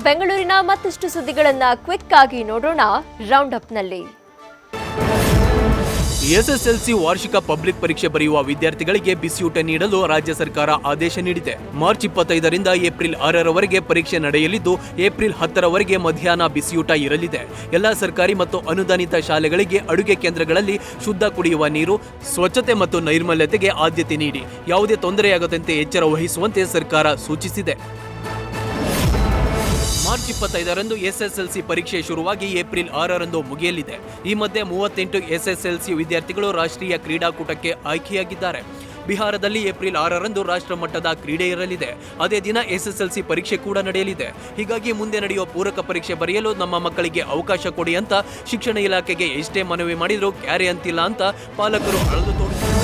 ಬೆಂಗಳೂರಿನ ಮತ್ತಷ್ಟು ಸುದ್ದಿಗಳನ್ನ ಕ್ವಿಕ್ ಆಗಿ ನೋಡೋಣ ರೌಂಡ್ ಅಪ್ನಲ್ಲಿ. ಎಸ್ಎಸ್ಎಲ್ಸಿ ವಾರ್ಷಿಕ ಪಬ್ಲಿಕ್ ಪರೀಕ್ಷೆ ಬರೆಯುವ ವಿದ್ಯಾರ್ಥಿಗಳಿಗೆ ಬಿಸಿಯೂಟ ನೀಡಲು ರಾಜ್ಯ ಸರ್ಕಾರ ಆದೇಶ ನೀಡಿದೆ. ಮಾರ್ಚ್ 25ರಿಂದ ಏಪ್ರಿಲ್ 6ರವರೆಗೆ ಪರೀಕ್ಷೆ ನಡೆಯಲಿದ್ದು, ಏಪ್ರಿಲ್ 10ರವರೆಗೆ ಮಧ್ಯಾಹ್ನ ಬಿಸಿಯೂಟ ಇರಲಿದೆ. ಎಲ್ಲ ಸರ್ಕಾರಿ ಮತ್ತು ಅನುದಾನಿತ ಶಾಲೆಗಳಿಗೆ ಅಡುಗೆ ಕೇಂದ್ರಗಳಲ್ಲಿ ಶುದ್ಧ ಕುಡಿಯುವ ನೀರು, ಸ್ವಚ್ಛತೆ ಮತ್ತು ನೈರ್ಮಲ್ಯತೆಗೆ ಆದ್ಯತೆ ನೀಡಿ ಯಾವುದೇ ತೊಂದರೆಯಾಗದಂತೆ ಎಚ್ಚರ ವಹಿಸುವಂತೆ ಸರ್ಕಾರ ಸೂಚಿಸಿದೆ. ಮಾರ್ಚ್ 25ರಂದು ಎಸ್ಎಸ್ಎಲ್ಸಿ ಪರೀಕ್ಷೆ ಶುರುವಾಗಿ ಏಪ್ರಿಲ್ 6ರಂದು ಮುಗಿಯಲಿದೆ. ಈ ಮಧ್ಯೆ 38 ಎಸ್ಎಸ್ಎಲ್ಸಿ ವಿದ್ಯಾರ್ಥಿಗಳು ರಾಷ್ಟ್ರೀಯ ಕ್ರೀಡಾಕೂಟಕ್ಕೆ ಆಯ್ಕೆಯಾಗಿದ್ದಾರೆ. ಬಿಹಾರದಲ್ಲಿ ಏಪ್ರಿಲ್ 6ರಂದು ರಾಷ್ಟ್ರ ಮಟ್ಟದ ಕ್ರೀಡೆ ಇರಲಿದೆ. ಅದೇ ದಿನ ಎಸ್ಎಸ್ಎಲ್ಸಿ ಪರೀಕ್ಷೆ ಕೂಡ ನಡೆಯಲಿದೆ. ಹೀಗಾಗಿ ಮುಂದೆ ನಡೆಯುವ ಪೂರಕ ಪರೀಕ್ಷೆ ಬರೆಯಲು ನಮ್ಮ ಮಕ್ಕಳಿಗೆ ಅವಕಾಶ ಕೊಡಿ ಅಂತ ಶಿಕ್ಷಣ ಇಲಾಖೆಗೆ ಎಷ್ಟೇ ಮನವಿ ಮಾಡಿದರೂ ಕ್ಯಾರೆ ಅಂತಿಲ್ಲ ಅಂತ ಪಾಲಕರು ಅಳಲು ತೋರಿಸಿದ್ದಾರೆ.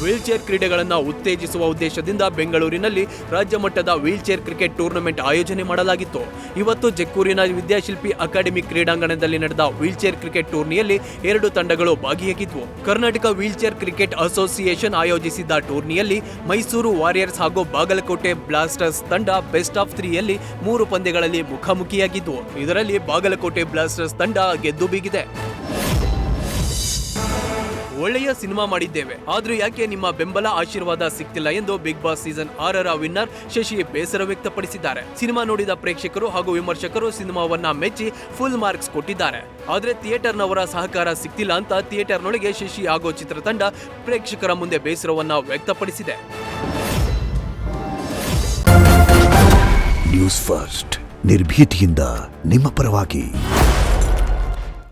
ವೀಲ್ಚೇರ್ ಕ್ರೀಡೆಗಳನ್ನು ಉತ್ತೇಜಿಸುವ ಉದ್ದೇಶದಿಂದ ಬೆಂಗಳೂರಿನಲ್ಲಿ ರಾಜ್ಯ ಮಟ್ಟದ ವೀಲ್ಚೇರ್ ಕ್ರಿಕೆಟ್ ಟೂರ್ನಮೆಂಟ್ ಆಯೋಜನೆ ಮಾಡಲಾಗಿತ್ತು. ಇವತ್ತು ಜಕ್ಕೂರಿನ ವಿದ್ಯಾಶಿಲ್ಪಿ ಅಕಾಡೆಮಿ ಕ್ರೀಡಾಂಗಣದಲ್ಲಿ ನಡೆದ ವೀಲ್ಚೇರ್ ಕ್ರಿಕೆಟ್ ಟೂರ್ನಿಯಲ್ಲಿ 2 ತಂಡಗಳು ಭಾಗಿಯಾಗಿದ್ವು. ಕರ್ನಾಟಕ ವೀಲ್ಚೇರ್ ಕ್ರಿಕೆಟ್ ಅಸೋಸಿಯೇಷನ್ ಆಯೋಜಿಸಿದ್ದ ಟೂರ್ನಿಯಲ್ಲಿ ಮೈಸೂರು ವಾರಿಯರ್ಸ್ ಹಾಗೂ ಬಾಗಲಕೋಟೆ ಬ್ಲಾಸ್ಟರ್ಸ್ ತಂಡ ಬೆಸ್ಟ್ ಆಫ್ 3ಯಲ್ಲಿ 3 ಪಂದ್ಯಗಳಲ್ಲಿ ಮುಖಾಮುಖಿಯಾಗಿದ್ವು. ಇದರಲ್ಲಿ ಬಾಗಲಕೋಟೆ ಬ್ಲಾಸ್ಟರ್ಸ್ ತಂಡ ಗೆದ್ದು ಬೀಗಿದೆ. ಒಳ್ಳೆಯ ಸಿನಿಮಾ ಮಾಡಿದ್ದೇವೆ, ಆದ್ರೂ ಯಾಕೆ ನಿಮ್ಮ ಬೆಂಬಲ ಆಶೀರ್ವಾದ ಸಿಗ್ತಿಲ್ಲ ಎಂದು ಬಿಗ್ ಬಾಸ್ ಸೀಸನ್ 6ರ ವಿನ್ನರ್ ಶಶಿ ಬೇಸರ ವ್ಯಕ್ತಪಡಿಸಿದ್ದಾರೆ. ಸಿನಿಮಾ ನೋಡಿದ ಪ್ರೇಕ್ಷಕರು ಹಾಗೂ ವಿಮರ್ಶಕರು ಸಿನಿಮಾವನ್ನ ಮೆಚ್ಚಿ ಫುಲ್ ಮಾರ್ಕ್ಸ್ ಕೊಟ್ಟಿದ್ದಾರೆ. ಆದ್ರೆ ಥಿಯೇಟರ್ನವರ ಸಹಕಾರ ಸಿಗ್ತಿಲ್ಲ ಅಂತ ಥಿಯೇಟರ್ನೊಳಗೆ ಶಶಿ ಹಾಗೂ ಚಿತ್ರತಂಡ ಪ್ರೇಕ್ಷಕರ ಮುಂದೆ ಬೇಸರವನ್ನ ವ್ಯಕ್ತಪಡಿಸಿದೆ. ನ್ಯೂಸ್ ಫಸ್ಟ್ ನಿರ್ಭೀತಿಯಿಂದ ನಿಮ್ಮ ಪರವಾಗಿ.